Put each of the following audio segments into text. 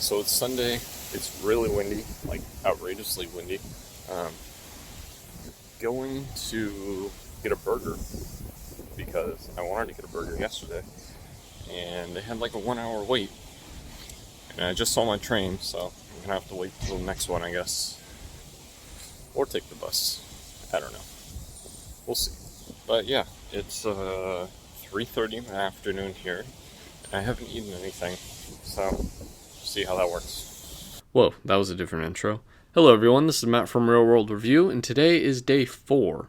So it's Sunday. It's really windy, like outrageously windy. Um, Going to get a burger because I wanted to get a burger yesterday, and they had like a 1 hour wait. And I just saw my train, so I'm gonna have to wait till the next one, I guess, or take the bus. I don't know. We'll see. But yeah, it's 3:30 in the afternoon here, and I haven't eaten anything, so see how that works. Whoa, that was a different intro. Hello everyone, this is Matt from Real World Review, and today is day 4.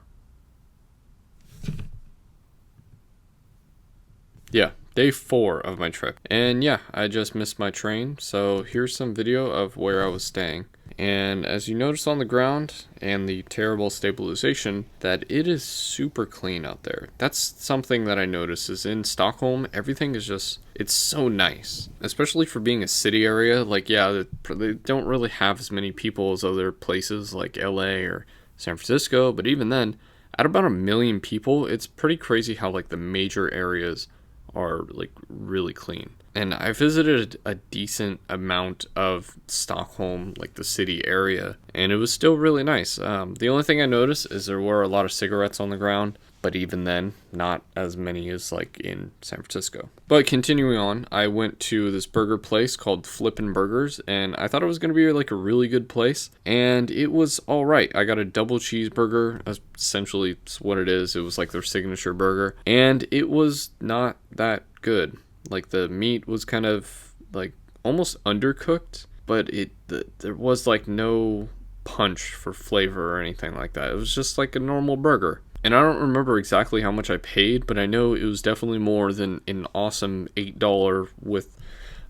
Yeah, day 4 of my trip. And yeah, I just missed my train, so here's some video of where I was staying. And as you notice on the ground and the terrible stabilization, that it is super clean out there. That's something that I notice is in Stockholm, everything is just, it's so nice. Especially for being a city area, like yeah, they don't really have as many people as other places like LA or San Francisco, but even then, at about 1 million people, it's pretty crazy how like the major areas are like really clean. And I visited a decent amount of Stockholm, like the city area, and it was still really nice. The only thing I noticed is there were a lot of cigarettes on the ground, but even then, not as many as like in San Francisco. But continuing on, I went to this burger place called Flippin' Burgers, and I thought it was going to be like a really good place, and it was all right. I got a double cheeseburger, essentially it's what it is. It was like their signature burger, and it was not that good. Like the meat was kind of like almost undercooked, but there was like no punch for flavor or anything like that. It was just like a normal burger. And I don't remember exactly how much I paid, but I know it was definitely more than an awesome $8 with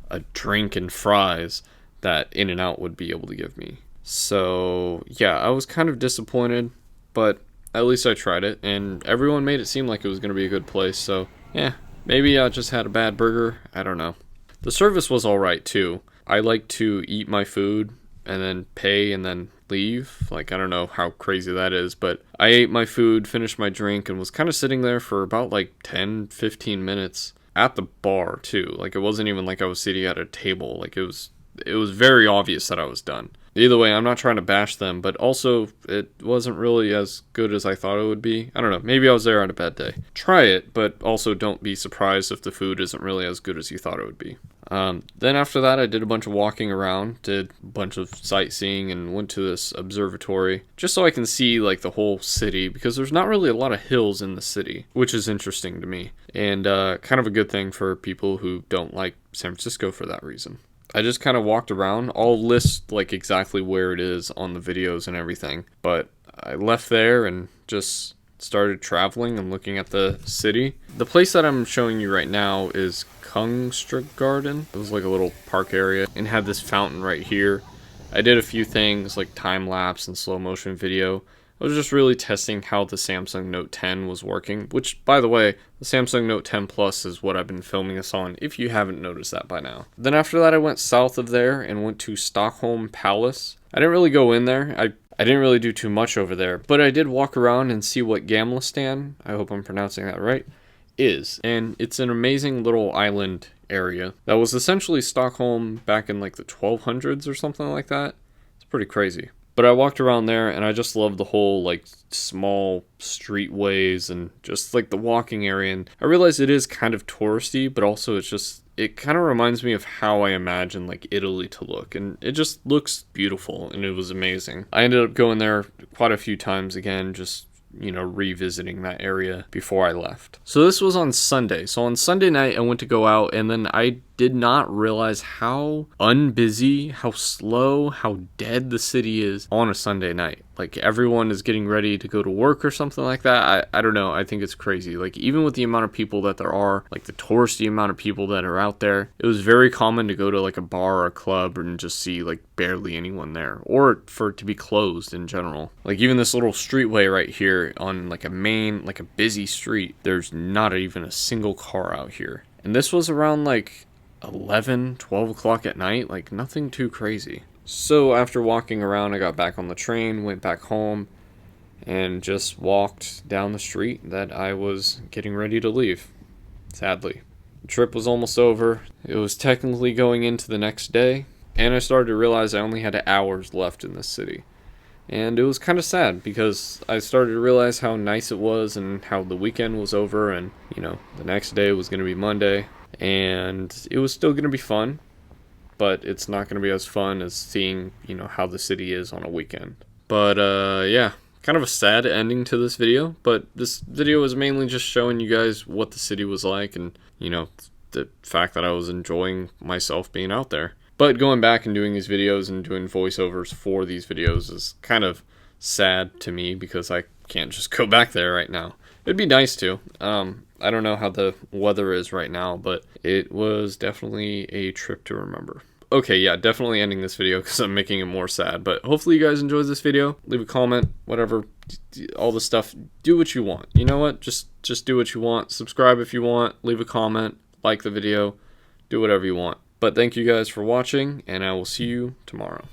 a drink and fries that In-N-Out would be able to give me. So yeah, I was kind of disappointed, but at least I tried it, and everyone made it seem like it was going to be a good place, so yeah. Maybe I just had a bad burger. I don't know. The service was alright too. I like to eat my food and then pay and then leave. Like, I don't know how crazy that is, but I ate my food, finished my drink, and was kind of sitting there for about like 10-15 minutes at the bar too. Like, it wasn't even like I was sitting at a table. Like, it was very obvious that I was done. Either way, I'm not trying to bash them, but also it wasn't really as good as I thought it would be. I don't know, maybe I was there on a bad day. Try it, but also don't be surprised if the food isn't really as good as you thought it would be. Then after that, I did a bunch of walking around, did a bunch of sightseeing, and went to this observatory, just so I can see like the whole city, because there's not really a lot of hills in the city, which is interesting to me, and kind of a good thing for people who don't like San Francisco for that reason. I just kind of walked around. I'll list like exactly where it is on the videos and everything, but I left there and just started traveling and looking at the city. The place that I'm showing you right now is Kungsträdgården. It was like a little park area and had this fountain right here. I did a few things like time lapse and slow motion video. I was just really testing how the Samsung Note 10 was working, which, by the way, the Samsung Note 10 Plus is what I've been filming this on, if you haven't noticed that by now. Then after that, I went south of there and went to Stockholm Palace. I didn't really go in there. I didn't really do too much over there, but I did walk around and see what Gamlastan, I hope I'm pronouncing that right, is. And it's an amazing little island area that was essentially Stockholm back in like the 1200s or something like that. It's pretty crazy. But I walked around there and I just loved the whole like small streetways and just like the walking area. And I realized it is kind of touristy, but also it kind of reminds me of how I imagine like Italy to look. And it just looks beautiful and it was amazing. I ended up going there quite a few times again, just revisiting that area before I left. So this was on Sunday. So on Sunday night, I went to go out, and then I did not realize how unbusy, how slow, how dead the city is on a Sunday night. Like, everyone is getting ready to go to work or something like that. I don't know. I think it's crazy. Like, even with the amount of people that there are, like the touristy amount of people that are out there, it was very common to go to like a bar or a club and just see like barely anyone there, or for it to be closed in general. Like, even this little streetway right here on like a busy street, there's not even a single car out here. And this was around like 11-12 o'clock at night, like nothing too crazy. So after walking around, I got back on the train, went back home, and just walked down the street that I was getting ready to leave, sadly. The trip was almost over. It was technically going into the next day, and I started to realize I only had hours left in this city. And it was kind of sad because I started to realize how nice it was and how the weekend was over, and the next day was going to be Monday, and it was still going to be fun, but it's not going to be as fun as seeing, how the city is on a weekend. But yeah, kind of a sad ending to this video, but this video was mainly just showing you guys what the city was like and, the fact that I was enjoying myself being out there. But going back and doing these videos and doing voiceovers for these videos is kind of sad to me because I can't just go back there right now. It'd be nice to. I don't know how the weather is right now, but it was definitely a trip to remember. Okay, yeah, definitely ending this video because I'm making it more sad. But hopefully you guys enjoyed this video. Leave a comment, whatever, all the stuff. Do what you want. You know what? Just do what you want. Subscribe if you want. Leave a comment. Like the video. Do whatever you want. But thank you guys for watching, and I will see you tomorrow.